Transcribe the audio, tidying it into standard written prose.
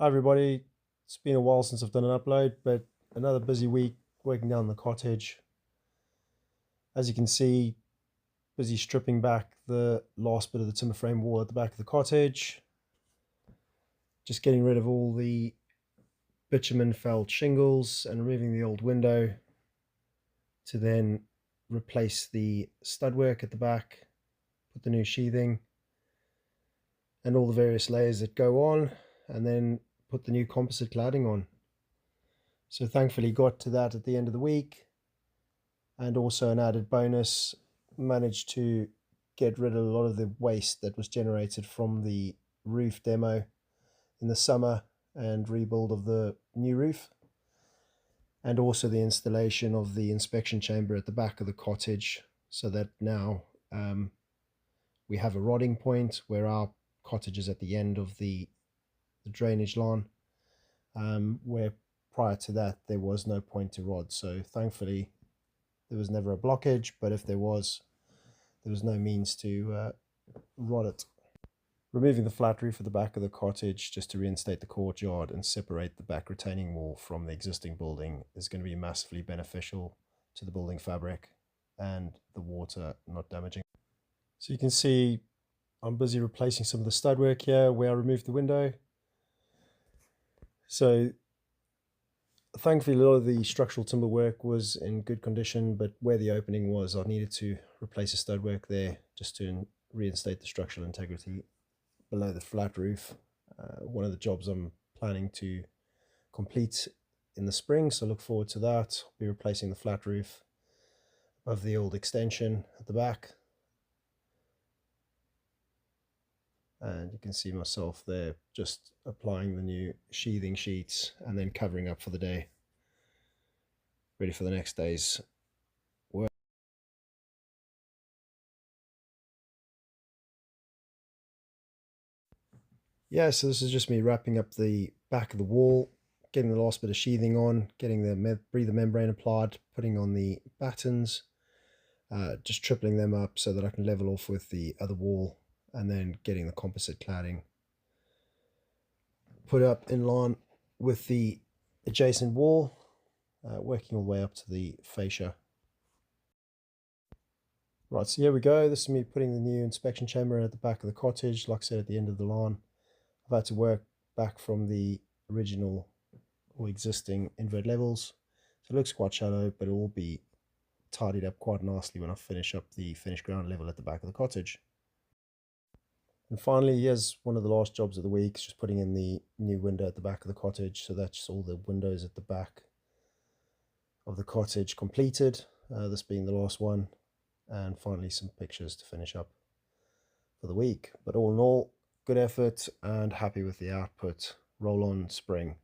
Hi everybody, it's been a while since I've done an upload, but another busy week working down the cottage. As you can see, busy stripping back the last bit of the timber frame wall at the back of the cottage. Just getting rid of all the bitumen felled shingles and removing the old window to then replace the stud-work at the back, put the new sheathing and all the various layers that go on, and then put the new composite cladding on. So thankfully got to that at the end of the week, and also an added bonus, managed to get rid of a lot of the waste that was generated from the roof demo in the summer and rebuild of the new roof, and also the installation of the inspection chamber at the back of the cottage, so that now we have a rodding point where our cottage is at the end of the drainage line, where prior to that there was no point to rod. So thankfully there was never a blockage, but if there was no means to rod it. Removing the flat roof at the back of the cottage just to reinstate the courtyard and separate the back retaining wall from the existing building is going to be massively beneficial to the building fabric and the water not damaging. So you can see I'm busy replacing some of the stud-work here where I removed the window. So thankfully a lot of the structural timber work was in good condition, but where the opening was, I needed to replace the stud-work there just to reinstate the structural integrity below the flat roof. One of the jobs I'm planning to complete in the spring, so look forward to that. I'll be replacing the flat roof of the old extension at the back, and you can see myself there just applying the new sheathing sheets and then covering up for the day, ready for the next day's work. Yeah, so this is just me wrapping up the back of the wall, getting the last bit of sheathing on, getting the breather membrane applied, putting on the battens, just tripling them up so that I can level off with the other wall, and then getting the composite cladding put up in line with the adjacent wall, working all the way up to the fascia. Right, so here we go. This is me putting the new inspection chamber at the back of the cottage, like I said, at the end of the line. I've had to work back from the original or existing invert levels, so it looks quite shallow, but it will be tidied up quite nicely when I finish up the finished ground level at the back of the cottage. And finally, here's one of the last jobs of the week, just putting in the new window at the back of the cottage. So that's all the windows at the back of the cottage completed, this being the last one, and finally some pictures to finish up for the week. But all in all, good effort and happy with the output. Roll on spring.